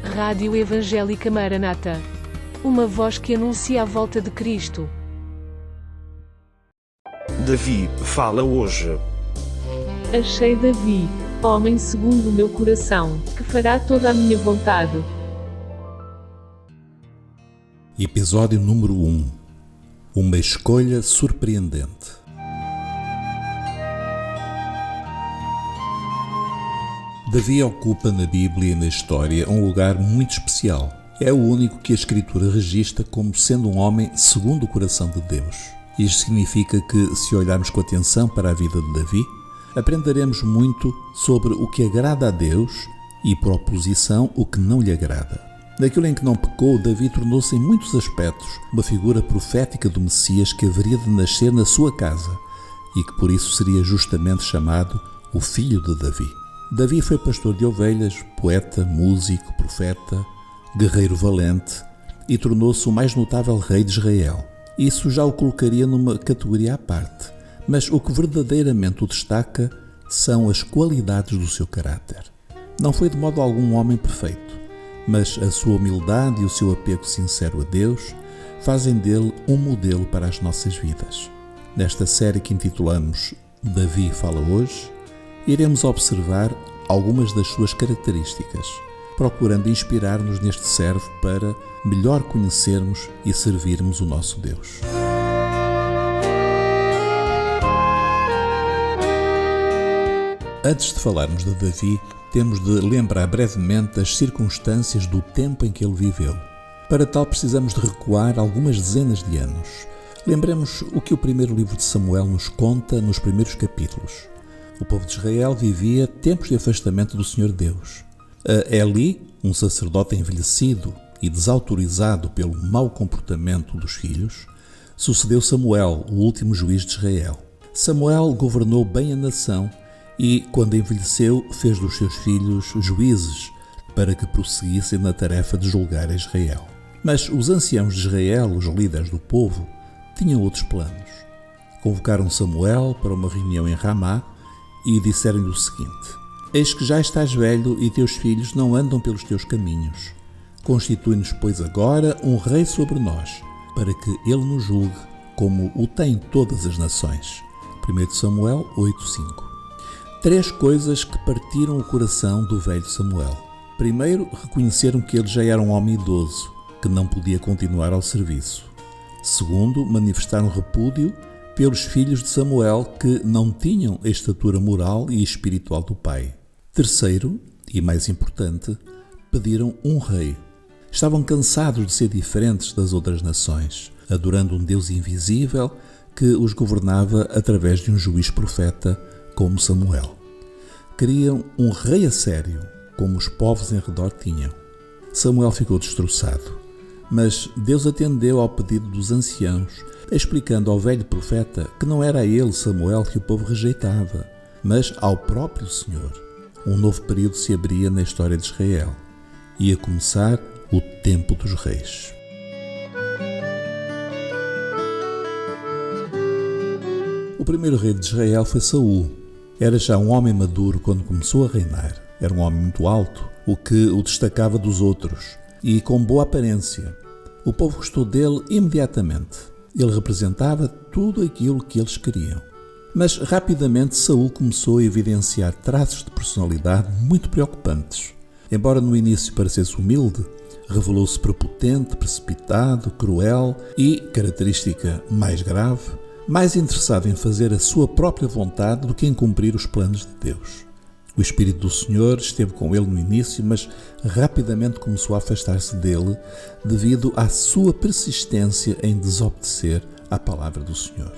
Rádio Evangélica Maranata. Uma voz que anuncia a volta de Cristo. Davi fala hoje. Achei Davi, homem segundo o meu coração, que fará toda a minha vontade. Episódio número 1. Uma escolha surpreendente. Davi ocupa na Bíblia e na história um lugar muito especial. É o único que a Escritura registra como sendo um homem segundo o coração de Deus. Isto significa que, se olharmos com atenção para a vida de Davi, aprenderemos muito sobre o que agrada a Deus e, por oposição, o que não lhe agrada. Naquilo em que não pecou, Davi tornou-se em muitos aspectos uma figura profética do Messias que haveria de nascer na sua casa e que por isso seria justamente chamado o Filho de Davi. Davi foi pastor de ovelhas, poeta, músico, profeta, guerreiro valente e tornou-se o mais notável rei de Israel. Isso já o colocaria numa categoria à parte, mas o que verdadeiramente o destaca são as qualidades do seu caráter. Não foi de modo algum um homem perfeito, mas a sua humildade e o seu apego sincero a Deus fazem dele um modelo para as nossas vidas. Nesta série que intitulamos Davi Fala Hoje, iremos observar algumas das suas características, procurando inspirar-nos neste servo para melhor conhecermos e servirmos o nosso Deus. Antes de falarmos de Davi, temos de lembrar brevemente as circunstâncias do tempo em que ele viveu. Para tal, precisamos de recuar algumas dezenas de anos. Lembremos o que o primeiro livro de Samuel nos conta nos primeiros capítulos. O povo de Israel vivia tempos de afastamento do Senhor Deus. A Eli, um sacerdote envelhecido e desautorizado pelo mau comportamento dos filhos, sucedeu Samuel, o último juiz de Israel. Samuel governou bem a nação e, quando envelheceu, fez dos seus filhos juízes para que prosseguissem na tarefa de julgar a Israel. Mas os anciãos de Israel, os líderes do povo, tinham outros planos. Convocaram Samuel para uma reunião em Ramá e disseram-lhe o seguinte: Eis que já estás velho e teus filhos não andam pelos teus caminhos. Constitui-nos, pois, agora um rei sobre nós, para que ele nos julgue, como o têm todas as nações. 1 Samuel 8:5. 3 coisas que partiram o coração do velho Samuel. Primeiro, reconheceram que ele já era um homem idoso, que não podia continuar ao serviço. Segundo, manifestaram repúdio pelos filhos de Samuel que não tinham a estatura moral e espiritual do pai. Terceiro, e mais importante, pediram um rei. Estavam cansados de ser diferentes das outras nações, adorando um Deus invisível que os governava através de um juiz profeta como Samuel. Queriam um rei a sério, como os povos em redor tinham. Samuel ficou destroçado, mas Deus atendeu ao pedido dos anciãos, explicando ao velho profeta que não era a ele, Samuel, que o povo rejeitava, mas ao próprio Senhor. Um novo período se abria na história de Israel. Ia começar o tempo dos reis. O primeiro rei de Israel foi Saul. Era já um homem maduro quando começou a reinar. Era um homem muito alto, o que o destacava dos outros, e com boa aparência. O povo gostou dele imediatamente. Ele representava tudo aquilo que eles queriam. Mas rapidamente Saul começou a evidenciar traços de personalidade muito preocupantes. Embora no início parecesse humilde, revelou-se prepotente, precipitado, cruel e, característica mais grave, mais interessado em fazer a sua própria vontade do que em cumprir os planos de Deus. O Espírito do Senhor esteve com ele no início, mas rapidamente começou a afastar-se dele devido à sua persistência em desobedecer à palavra do Senhor.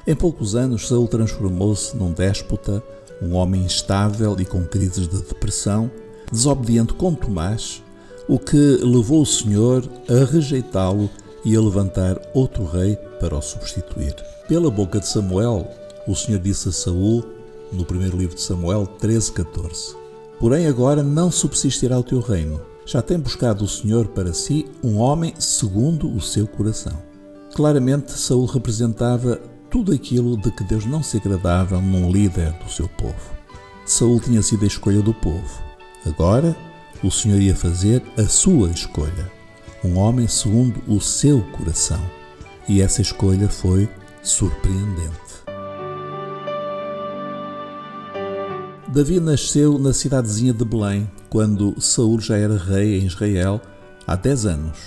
Em poucos anos, Saul transformou-se num déspota, um homem instável e com crises de depressão, desobediente contumaz, o que levou o Senhor a rejeitá-lo e a levantar outro rei para o substituir. Pela boca de Samuel, o Senhor disse a Saul, no primeiro livro de Samuel 13:14: Porém agora não subsistirá o teu reino. Já tem buscado o Senhor para si um homem segundo o seu coração. Claramente, Saul representava tudo aquilo de que Deus não se agradava num líder do seu povo. Saul tinha sido a escolha do povo. Agora, O Senhor ia fazer a sua escolha. Um homem segundo o seu coração. E essa escolha foi surpreendente. Davi nasceu na cidadezinha de Belém, quando Saul já era rei em Israel há 10 anos.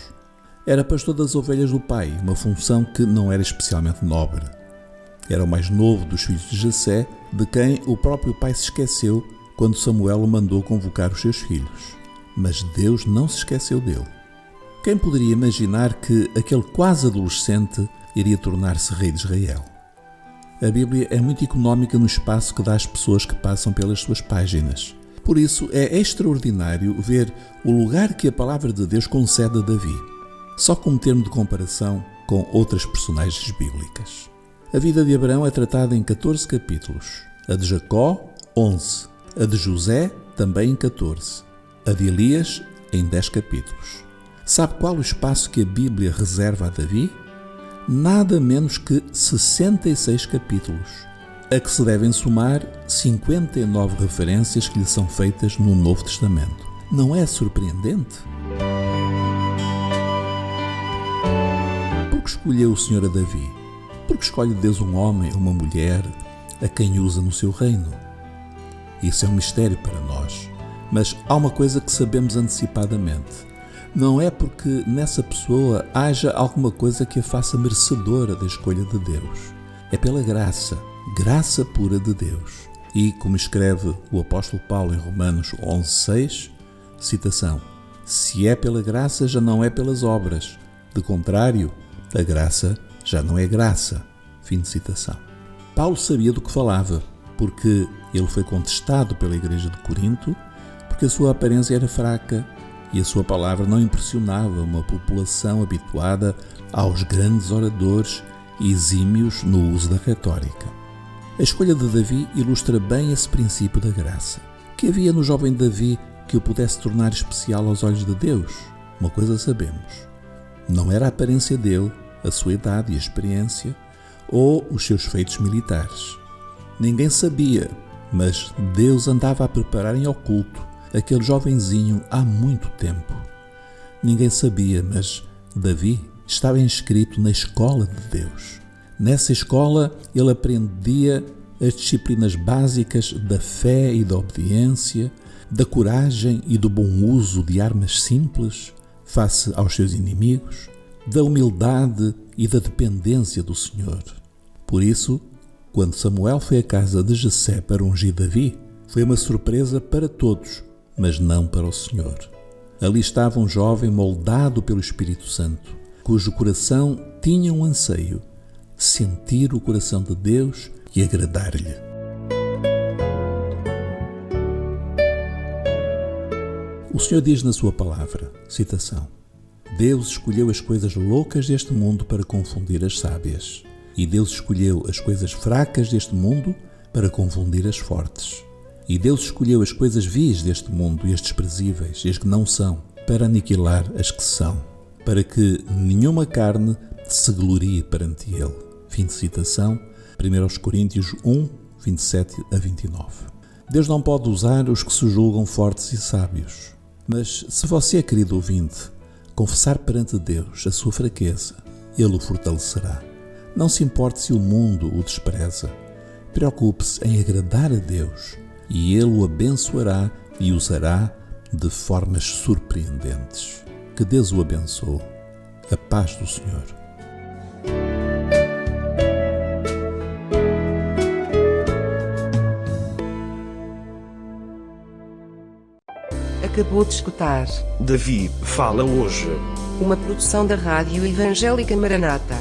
Era pastor das ovelhas do pai, uma função que não era especialmente nobre. Era o mais novo dos filhos de Jessé, de quem o próprio pai se esqueceu quando Samuel o mandou convocar os seus filhos. Mas Deus não se esqueceu dele. Quem poderia imaginar que aquele quase adolescente iria tornar-se rei de Israel? A Bíblia é muito económica no espaço que dá às pessoas que passam pelas suas páginas. Por isso, é extraordinário ver o lugar que a palavra de Deus concede a Davi, só como termo de comparação com outras personagens bíblicas. A vida de Abraão é tratada em 14 capítulos, a de Jacó, 11, a de José, também em 14, a de Elias, em 10 capítulos. Sabe qual o espaço que a Bíblia reserva a Davi? Nada menos que 66 capítulos, a que se devem somar 59 referências que lhe são feitas no Novo Testamento. Não é surpreendente? Por que escolheu o Senhor a Davi? Por que escolhe Deus um homem ou uma mulher a quem usa no seu reino? Isso é um mistério para nós, mas há uma coisa que sabemos antecipadamente. Não é porque nessa pessoa haja alguma coisa que a faça merecedora da escolha de Deus. É pela graça pura de Deus. E, como escreve o apóstolo Paulo em Romanos 11:6, citação, se é pela graça, já não é pelas obras. De contrário, a graça já não é graça. Fim de citação. Paulo sabia do que falava, porque ele foi contestado pela igreja de Corinto, porque a sua aparência era fraca, e a sua palavra não impressionava uma população habituada aos grandes oradores e exímios no uso da retórica. A escolha de Davi ilustra bem esse princípio da graça. Que havia no jovem Davi que o pudesse tornar especial aos olhos de Deus? Uma coisa sabemos. Não era a aparência dele, a sua idade e a experiência, ou os seus feitos militares. Ninguém sabia, mas Deus andava a preparar em oculto aquele jovenzinho há muito tempo. Ninguém sabia, mas Davi estava inscrito na escola de Deus. Nessa escola ele aprendia as disciplinas básicas da fé e da obediência, da coragem e do bom uso de armas simples face aos seus inimigos, da humildade e da dependência do Senhor. Por isso, quando Samuel foi à casa de Jessé para ungir Davi, foi uma surpresa para todos, mas não para o Senhor. Ali estava um jovem moldado pelo Espírito Santo, cujo coração tinha um anseio, sentir o coração de Deus e agradar-lhe. O Senhor diz na sua palavra, citação, Deus escolheu as coisas loucas deste mundo para confundir as sábias, e Deus escolheu as coisas fracas deste mundo para confundir as fortes. E Deus escolheu as coisas vis deste mundo e as desprezíveis e as que não são, para aniquilar as que são, para que nenhuma carne se glorie perante Ele. Fim de citação, 1 Coríntios 1, 27 a 29. Deus não pode usar os que se julgam fortes e sábios. Mas se você, querido ouvinte, confessar perante Deus a sua fraqueza, Ele o fortalecerá. Não se importe se o mundo o despreza. Preocupe-se em agradar a Deus e Ele o abençoará e usará de formas surpreendentes. Que Deus o abençoe. A paz do Senhor. Acabou de escutar Davi fala hoje. uma produção da Rádio Evangélica Maranata.